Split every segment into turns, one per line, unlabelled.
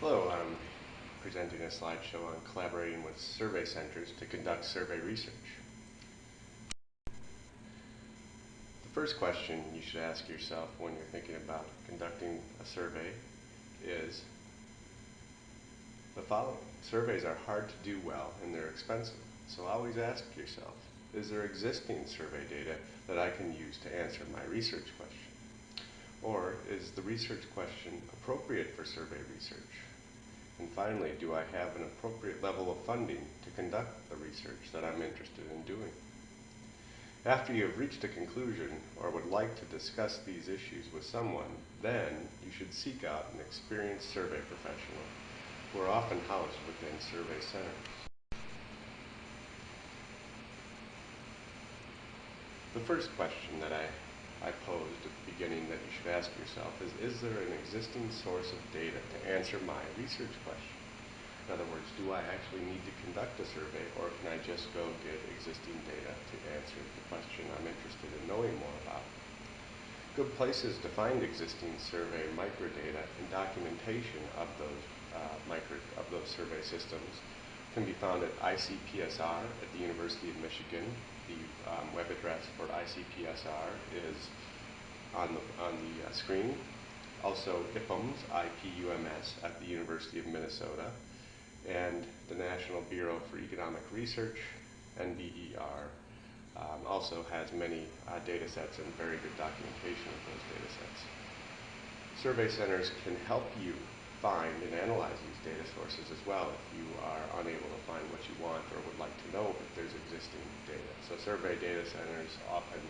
Hello, I'm presenting a slideshow on collaborating with survey centers to conduct survey research. The first question you should ask yourself when you're thinking about conducting a survey is the following. Surveys are hard to do well and they're expensive, so always ask yourself, is there existing survey data that I can use to answer my research question? Or is the research question appropriate for survey research? And finally, do I have an appropriate level of funding to conduct the research that I'm interested in doing? After you have reached a conclusion or would like to discuss these issues with someone, then you should seek out an experienced survey professional who are often housed within survey centers. The first question that I posed at the beginning that you should ask yourself is there an existing source of data to answer my research question? In other words, do I actually need to conduct a survey, or can I just go get existing data to answer the question I'm interested in knowing more about? Good places to find existing survey microdata and documentation of those survey systems can be found at ICPSR at the University of Michigan. The web address for ICPSR is on the screen. Also IPUMS, IPUMS at the University of Minnesota, and the National Bureau for Economic Research, NBER, also has many data sets and very good documentation of those data sets. Survey centers can help you find and analyze these data sources as well if you are unable to find what you want or would like to know, but there's existing data. So survey data centers often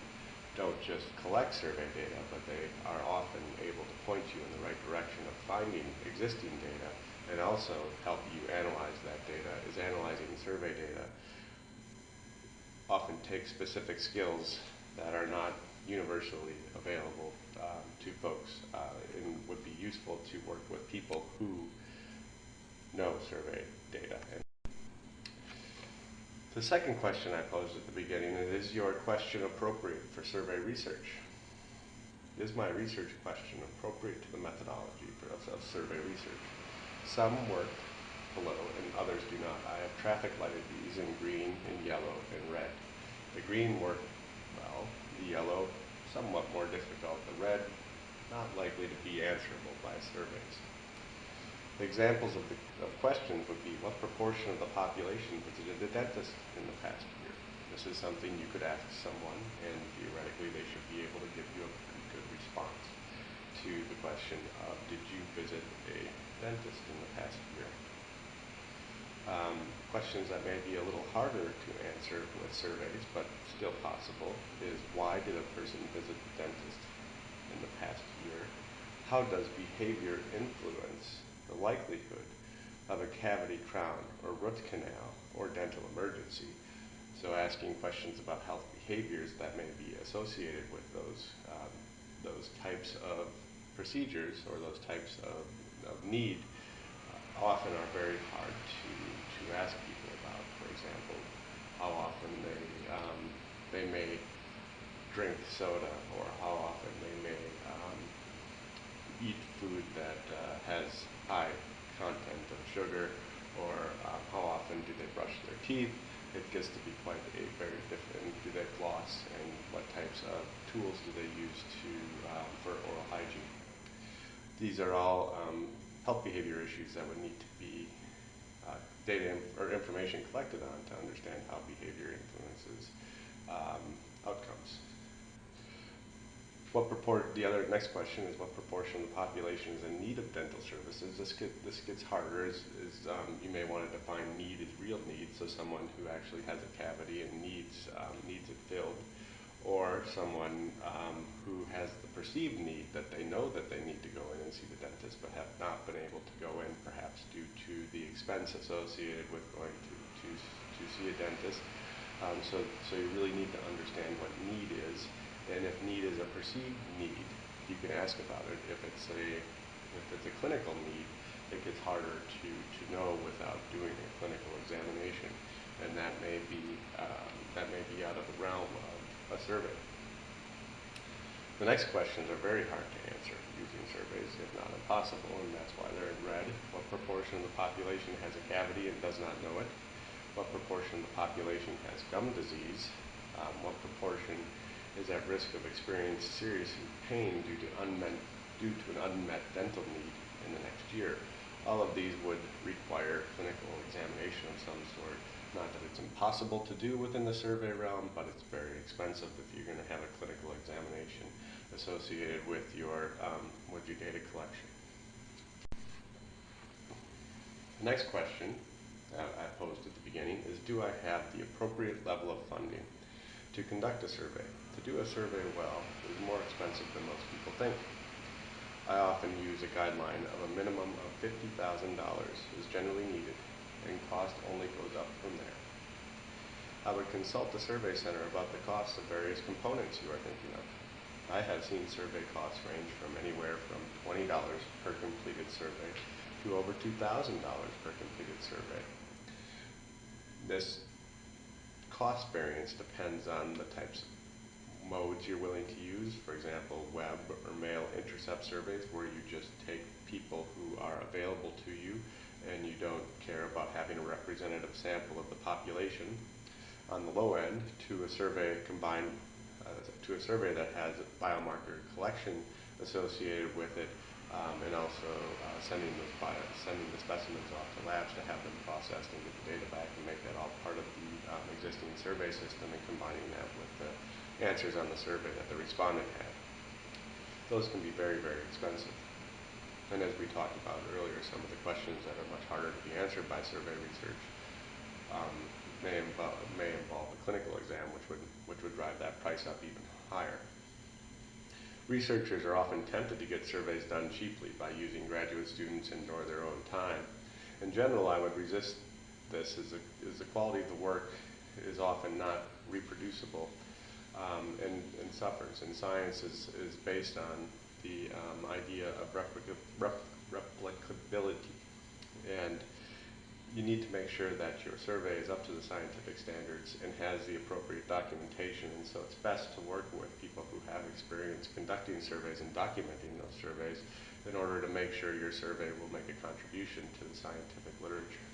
don't just collect survey data, but they are often able to point you in the right direction of finding existing data and also help you analyze that data, as analyzing survey data often takes specific skills that are not universally available to folks and would be useful to work with people who know survey data. And the second question I posed at the beginning is your question appropriate for survey research? Is my research question appropriate to the methodology of survey research? Some work below and others do not. I have traffic lighted these in green and yellow and red. The green work well, the yellow somewhat more difficult, the red not likely to be answerable by surveys. The examples of questions would be, what proportion of the population visited a dentist in the past year? This is something you could ask someone, and theoretically they should be able to give you a good response to the question of, did you visit a dentist in the past year? Questions that may be a little harder to answer with surveys, but still possible, is why did a person visit the dentist in the past year? How does behavior influence the likelihood of a cavity crown or root canal or dental emergency? So asking questions about health behaviors that may be associated with those types of procedures or those types of need often are very hard to ask people about. For example, how often they may drink soda, or how often they may eat food that has high content of sugar, or how often do they brush their teeth. It gets to be quite very different. Do they floss, and what types of tools do they use for oral hygiene? These are all health behavior issues that would need to be data or information collected on to understand how behavior influences outcomes. The next question is, what proportion of the population is in need of dental services? This gets harder, you may want to define need as real need, so someone who actually has a cavity and needs it filled, or someone who has the perceived need that they know that they need to go in and see the dentist, but have not been able to go in, perhaps due to the expense associated with going to see a dentist. So you really need to understand what need is, and if need is a perceived need, you can ask about it. If it's a clinical need, it gets harder to know without doing a clinical examination, and that may be out of the realm of a survey. The next questions are very hard to answer using surveys, if not impossible, and that's why they're in red. What proportion of the population has a cavity and does not know it? What proportion of the population has gum disease? What proportion is at risk of experiencing serious pain due to an unmet dental need in the next year? All of these would require clinical examination of some sort. Not that it's impossible to do within the survey realm, but it's very expensive if you're going to have a clinical examination associated with your data collection. The next question I posed at the beginning is, do I have the appropriate level of funding to conduct a survey? To do a survey well is more expensive than most people think. I often use a guideline of a minimum of $50,000 is generally needed, and cost only goes up from there. I would consult the survey center about the costs of various components you are thinking of. I have seen survey costs range from anywhere from $20 per completed survey to over $2,000 per completed survey. This cost variance depends on the types of modes you're willing to use. For example, web or mail intercept surveys, where you just take people who are available to you and you don't care about having a representative sample of the population. On the low end, to a survey that has a biomarker collection associated with it, and also sending the specimens off to labs to have them processed and get the data back and make that all part of the existing survey system, and combining that with the answers on the survey that the respondent had. Those can be very, very expensive. And as we talked about earlier, some of the questions that are much harder to be answered by survey research may involve a clinical exam, which would drive that price up even higher. Researchers are often tempted to get surveys done cheaply by using graduate students and/or their own time. In general, I would resist this, as the quality of the work is often not reproducible and suffers. And science is based on the idea of replicability. And you need to make sure that your survey is up to the scientific standards and has the appropriate documentation. And so it's best to work with people who have experience conducting surveys and documenting those surveys in order to make sure your survey will make a contribution to the scientific literature.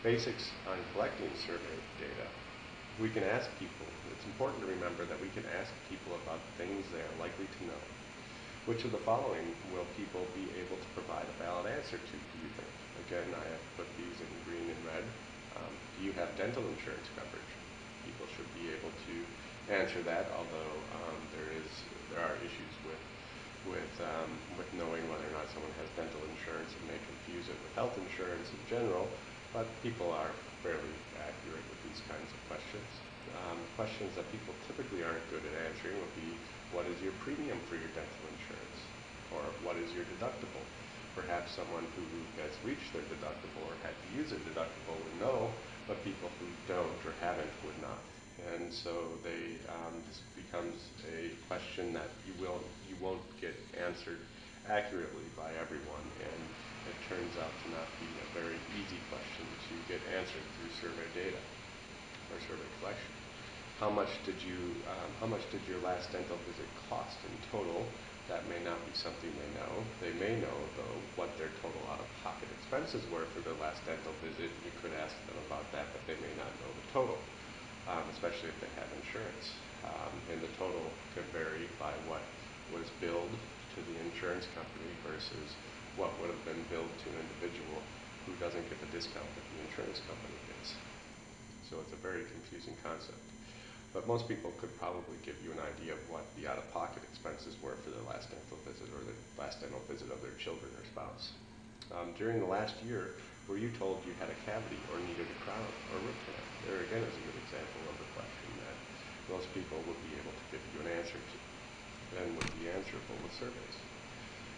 Basics on collecting survey data. We can ask people, it's important to remember that we can ask people about things they are likely to know. Which of the following will people be able to provide a valid answer to, do you think? Again, I have put these in green and red. Do you have dental insurance coverage? People should be able to answer that, although there are issues with knowing whether or not someone has dental insurance. It may confuse it with health insurance in general, but people are fairly accurate with these kinds of questions. Questions that people typically aren't good at answering would be, what is your premium for your dental insurance? Or what is your deductible? Perhaps someone who has reached their deductible or had to use a deductible would know, but people who don't or haven't would not. And so this becomes a question that you won't get answered accurately by everyone, and it turns out to not be a very easy question to get answered through survey data or survey collection. How much did your last dental visit cost in total? That may not be something they know. They may know, though, what their total out-of-pocket expenses were for their last dental visit. You could ask them about that, but they may not know the total, especially if they have insurance. And the total could vary by what was billed to the insurance company versus what would have been billed to an individual who doesn't get the discount that the insurance company gets. So it's a very confusing concept. But most people could probably give you an idea of what the out-of-pocket expenses were for their last dental visit or the last dental visit of their children or spouse. During the last year, were you told you had a cavity or needed a crown or root canal? There again is a good example of a question that most people would be able to give you an answer to and would be answerable with surveys.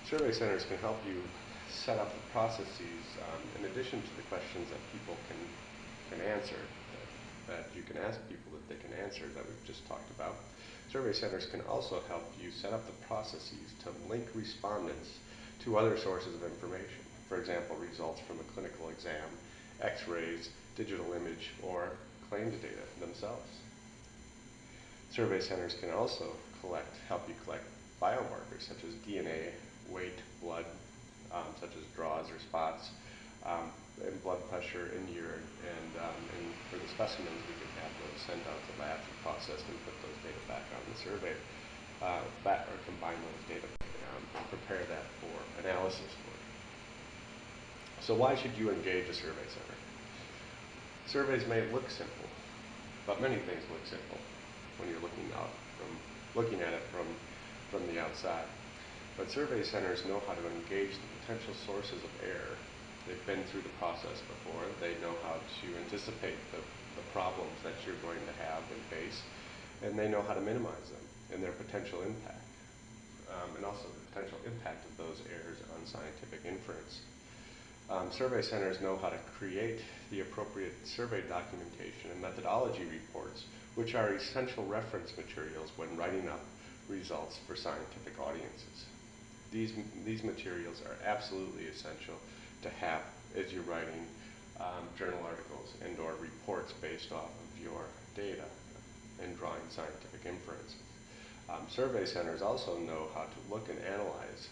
Survey centers can help you set up the processes in addition to the questions that people can answer, that you can ask people that they can answer that we've just talked about. Survey centers can also help you set up the processes to link respondents to other sources of information. For example, results from a clinical exam, x-rays, digital image, or claims data themselves. Survey centers can also help you collect biomarkers such as DNA, weight, blood, such as draws or spots, and blood pressure and urine. And for the specimens, we can have those sent out to labs and processed and put those data back on the survey, or combine those data, prepare that for analysis work. So why should you engage a survey center? Surveys may look simple, but many things look simple when you're looking at it from the outside. But survey centers know how to engage the potential sources of error. They've been through the process before. They know how to anticipate the problems that you're going to have and face, and they know how to minimize them and their potential impact, and also the potential impact of those errors on scientific inference. Survey centers know how to create the appropriate survey documentation and methodology reports, which are essential reference materials when writing up results for scientific audiences. These materials are absolutely essential to have as you're writing journal articles and or reports based off of your data and drawing scientific inferences. Survey centers also know how to look and analyze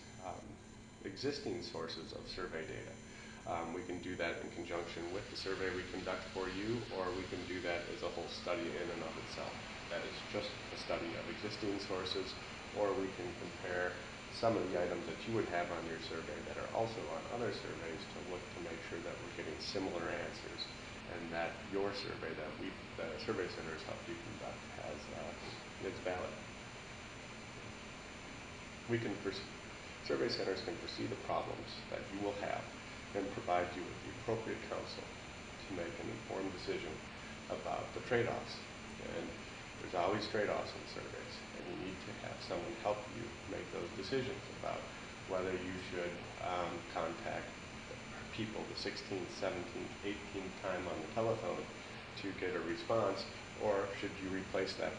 existing sources of survey data. We can do that in conjunction with the survey we conduct for you, or we can do that as a whole study in and of itself. That is just a study of existing sources, or we can compare some of the items that you would have on your survey that are also on other surveys to look to make sure that we're getting similar answers and that your survey that the survey centers helped you conduct is valid. Survey centers can foresee the problems that you will have and provide you with the appropriate counsel to make an informed decision about the trade-offs. And there's always trade-offs in surveys, and you need to have someone help you make those decisions about whether you should contact people the 16th, 17th, 18th time on the telephone to get a response, or should you replace that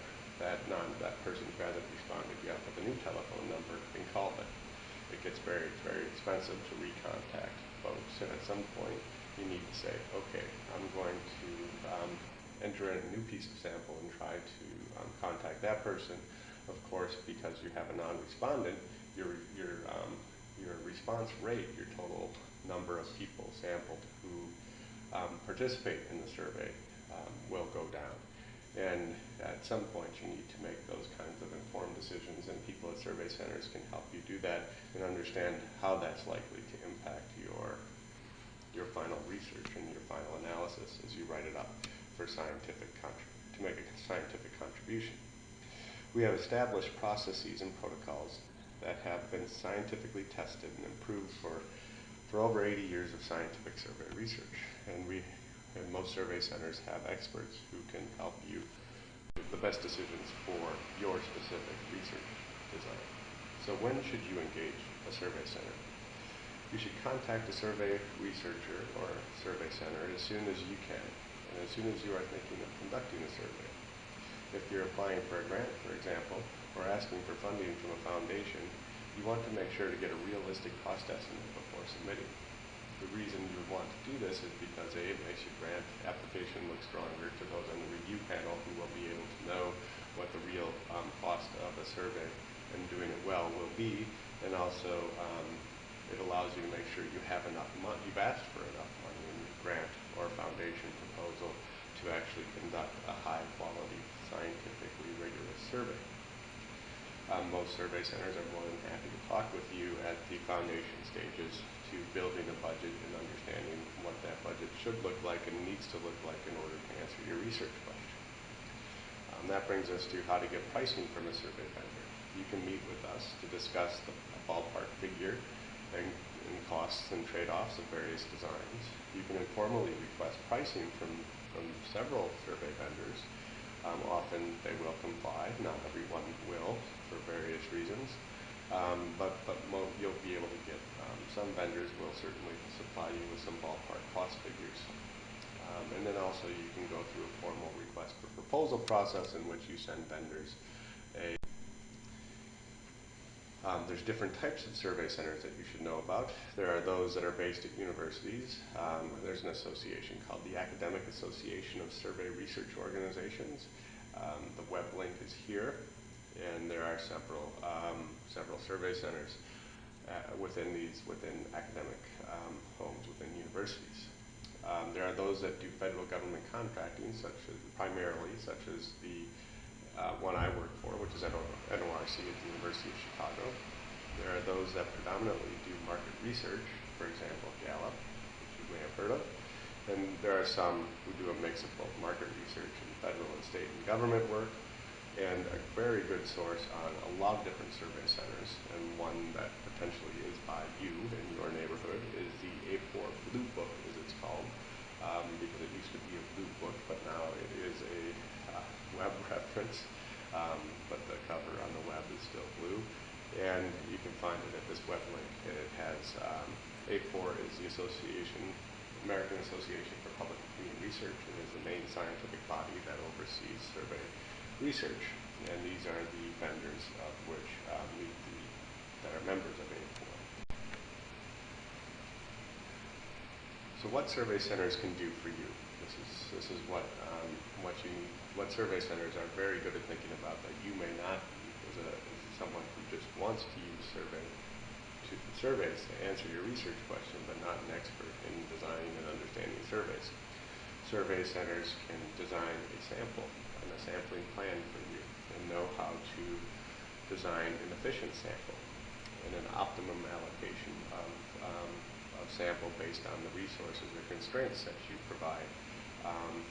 person who hasn't responded yet with a new telephone number and call it. It gets very, very expensive to recontact folks, and at some point you need to say, okay, I'm going to enter in a new piece of sample and try to contact that person. Of course, because you have a non-respondent, your response rate, your total number of people sampled who participate in the survey will go down. And at some point you need to make those kinds of informed decisions, and people at survey centers can help you do that and understand how that's likely to impact your final research and your final analysis as you write it up for to make a scientific contribution. We have established processes and protocols that have been scientifically tested and improved for over 80 years of scientific survey research, and most survey centers have experts who can help you make the best decisions for your specific research design. So when should you engage a survey center? You should contact a survey researcher or survey center as soon as you can, and as soon as you are thinking of conducting a survey. If you're applying for a grant, for example, or asking for funding from a foundation, you want to make sure to get a realistic cost estimate before submitting. The reason you would want to do this is because A, it makes your grant application look stronger to those on the review panel who will be able to know what the real cost of a survey and doing it well will be, and also it allows you to make sure you have enough money, you've asked for enough money in your grant or foundation proposal to actually conduct a high quality, scientifically rigorous survey. Most survey centers are more than happy to talk with you at the foundation stages to building a budget and understanding what that budget should look like and needs to look like in order to answer your research question. That brings us to how to get pricing from a survey vendor. You can meet with us to discuss the ballpark figure and costs and trade-offs of various designs. You can informally request pricing from several survey vendors. Often they will comply, not everyone will for various reasons, but you'll be able to get, some vendors will certainly supply you with some ballpark cost figures. And then also you can go through a formal request for proposal process in which you send vendors there's different types of survey centers that you should know about. There are those that are based at universities. There's an association called the Academic Association of Survey Research Organizations. The web link is here, and there are several survey centers within academic homes, within universities. There are those that do federal government contracting, primarily, such as the one I work for, which is NORC at the University of Chicago. There are those that predominantly do market research, for example, Gallup, which you may have heard of. And there are some who do a mix of both market research and federal and state and government work. And a very good source on a lot of different survey centers, and one that potentially is by you in your neighborhood, is the A4 Blue Book, as it's called, because it used to be a blue book, but now it is a web reference, but the cover on the web is still blue. And you can find it at this web link. It has, A4 is the American Association for Public Opinion Research, and is the main scientific body that oversees survey research, and these are the vendors of which that are members of A4. So what survey centers can do for you? This is what survey centers are very good at thinking about that you may not be as someone who just wants to use surveys to answer your research question, but not an expert in designing and understanding surveys. Survey centers can design a sample and a sampling plan for you, and know how to design an efficient sample and an optimum allocation of sample based on the resources or constraints that you provide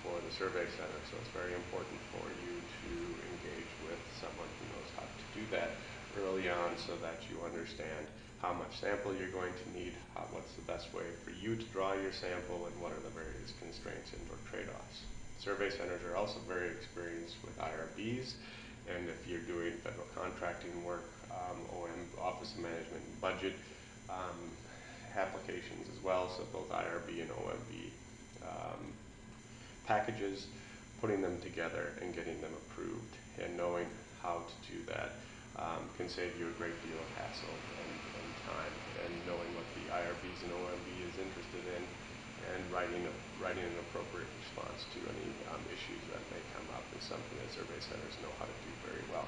for the survey center. So it's very important for you to engage with someone who knows how to do that early on, so that you understand how much sample you're going to need, what's the best way for you to draw your sample, and what are the various constraints and or trade-offs. Survey centers are also very experienced with IRBs, and if you're doing federal contracting work, Office of Management and Budget applications as well, so both IRB and OMB packages, putting them together and getting them approved, and knowing how to do that can save you a great deal of hassle and time, and knowing what the IRBs and OMB is interested in, and writing an appropriate response to any issues that may come up is something that survey centers know how to do very well.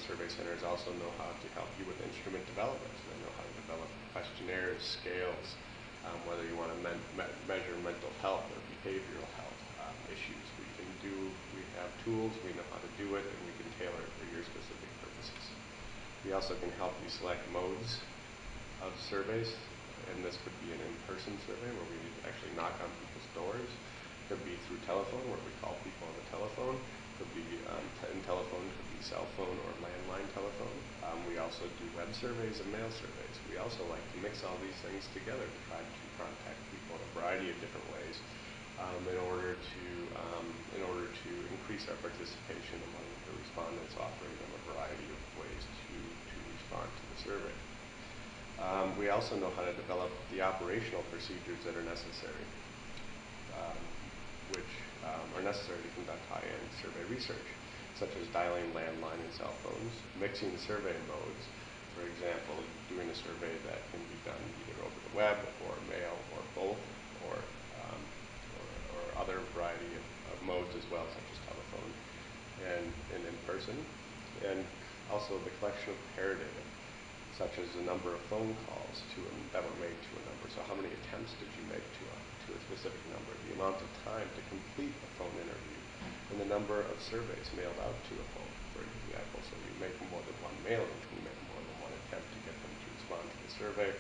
Survey centers also know how to help you with instrument development. So they know how to develop questionnaires, scales, whether you want to measure mental health or behavioral health issues. We have tools, we know how to do it, and we can tailor it for your specific purposes. We also can help you select modes of surveys, and this could be an in-person survey where we actually knock on people's doors. It could be through telephone, where we call people on the telephone. It could be in telephone, it could be cell phone or landline telephone. We also do web surveys and mail surveys. We also like to mix all these things together to try to contact people in a variety of different ways in order to increase our participation among the respondents, offering them a variety of ways to respond to the survey. We also know how to develop the operational procedures that are necessary, which are necessary to conduct high-end survey research, such as dialing landline and cell phones, mixing survey modes, for example, doing a survey that can be done either over the web or mail or both, or other variety of modes as well, such as telephone and in person, and also the collection of pair data, such as the number of phone calls that were made to a number. So how many attempts did you make to a specific number, the amount of time to complete a phone interview, and the number of surveys mailed out to a phone, for example. So you make more than one mailing, you make more than one attempt to get them to respond to the survey.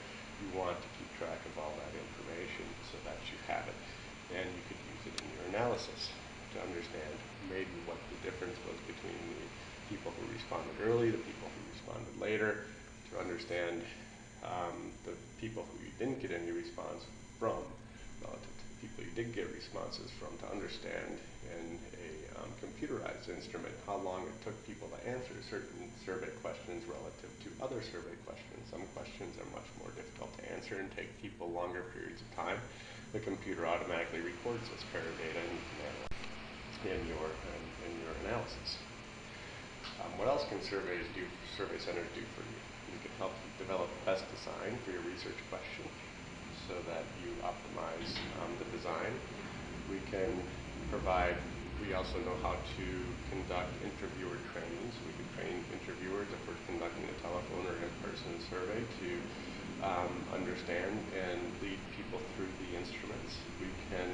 You want to keep track of all that information so that you have it, and you could use it in your analysis to understand maybe what the difference was between the people who responded early, the people who responded later, to understand the people who you didn't get any response from relative to the people you did get responses from, to understand in a computerized instrument how long it took people to answer certain survey questions relative to other survey questions. Some questions are much more difficult to answer and take people longer periods of time. The computer automatically records this pair of data, and you can analyze in your analysis. What else can survey centers do for you? We can help you develop the best design for your research question so that you optimize the design. We can provide We also know how to conduct interviewer trainings. We can train interviewers if we're conducting a telephone or in-person survey to understand and lead people through the instruments. We can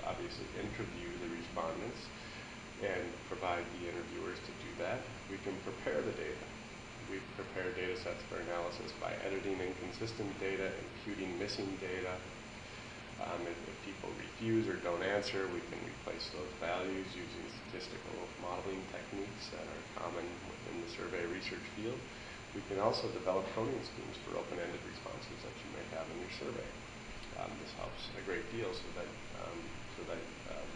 obviously interview the respondents and provide the interviewers to do that. We can prepare the data. We prepare data sets for analysis by editing inconsistent data, imputing missing data. If people refuse or don't answer, we can replace those values using statistical modeling techniques that are common within the survey research field. We can also develop coding schemes for open-ended responses that you may have in your survey. This helps a great deal so that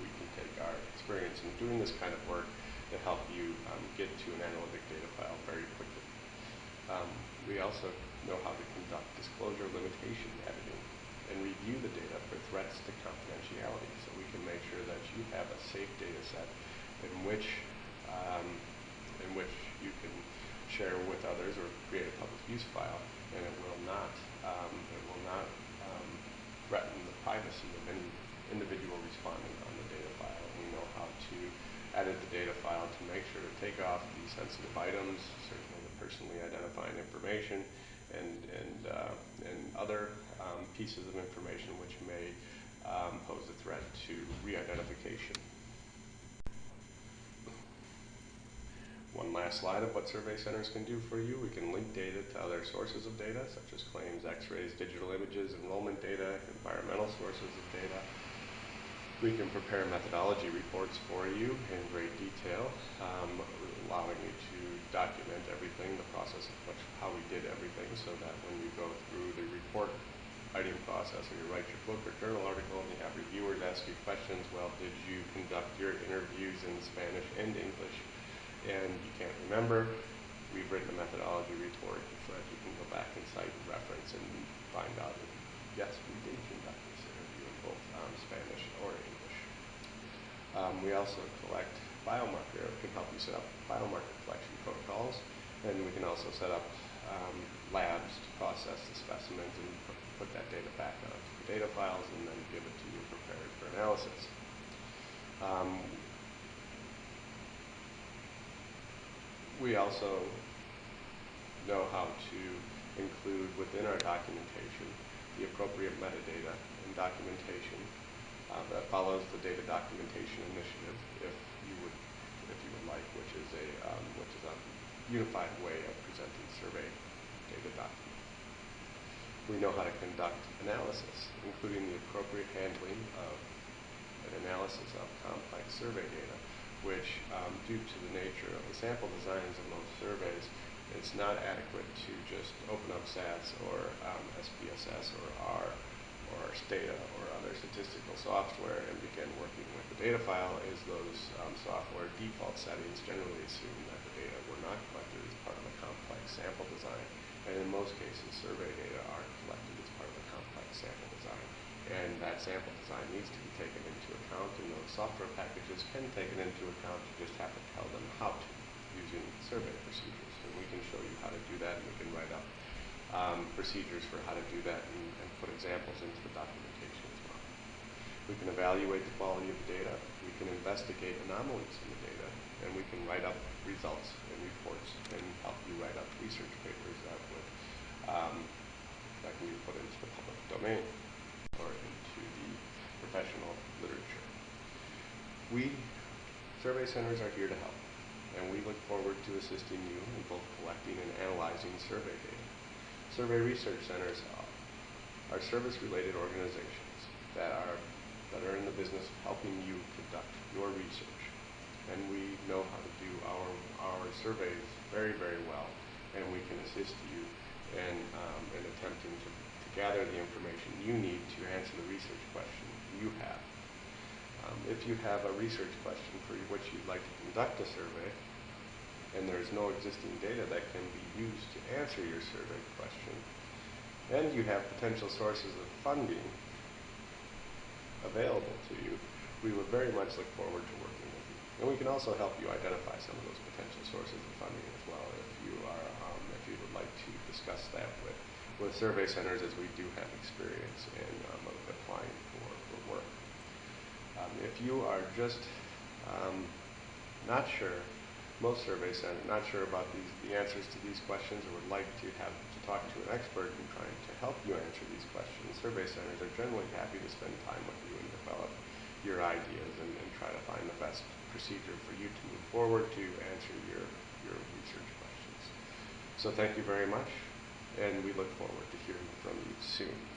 we can take our experience in doing this kind of work to help you get to an analytic data file very quickly. We also know how to conduct disclosure limitation editing and review the data for threats to confidentiality, so we can make sure that you have a safe data set in which you can share with others or create a public use file, and it will not threaten the privacy of any individual respondent on the data file. We know how to edit the data file to make sure to take off the sensitive items, certainly the personally identifying information, and other pieces of information which may pose a threat to re-identification. One last slide of what survey centers can do for you. We can link data to other sources of data, such as claims, x-rays, digital images, enrollment data, environmental sources of data. We can prepare methodology reports for you in great detail, allowing you to document everything, the process of how we did everything, so that when you go through the report writing process or you write your book or journal article and you have reviewers ask you questions, well, did you conduct your interviews in Spanish and English? And you can't remember, we've written a methodology report so that you can go back and cite and reference and find out that, yes, we did conduct this interview in both Spanish or English. We also collect biomarker, can help you set up biomarker collection protocols, and we can also set up labs to process the specimens and put that data back onto the data files and then give it to you prepared for analysis. We also know how to include within our documentation the appropriate metadata and documentation that follows the data documentation initiative, if you would like, which is a unified way of presenting survey data document. We know how to conduct analysis, including the appropriate handling of an analysis of complex survey data, which, due to the nature of the sample designs of most surveys, it's not adequate to just open up SAS or SPSS or R or Stata or other statistical software and begin working with the data file, as those software default settings generally assume that the data were not collected as part of a complex sample design. And in most cases, survey data are collected as part of a complex sample design. And that sample design needs to be taken into account, and those software packages can take it into account. You just have to tell them how to, using survey procedures. And we can show you how to do that, and we can write up procedures for how to do that and put examples into the documentation as well. We can evaluate the quality of the data. We can investigate anomalies in the data, and we can write up results and reports and help you write up research papers that can be put into the public domain or into the professional literature. We, survey centers, are here to help, and we look forward to assisting you in both collecting and analyzing survey data. Survey research centers are service-related organizations that are in the business of helping you conduct your research, and we know how to do our surveys very, very well, and we can assist you in attempting to gather the information you need to answer the research question you have. If you have a research question for which you'd like to conduct a survey, and there's no existing data that can be used to answer your survey question, and you have potential sources of funding available to you, we would very much look forward to working with you. And we can also help you identify some of those potential sources of funding as well, if you would like to discuss that with survey centers, as we do have experience in applying for work. If you are just not sure, most survey centers, not sure about the answers to these questions, or would like to talk to an expert in trying to help you answer these questions, survey centers are generally happy to spend time with you and develop your ideas and try to find the best procedure for you to move forward to answer your research questions. So thank you very much, and we look forward to hearing from you soon.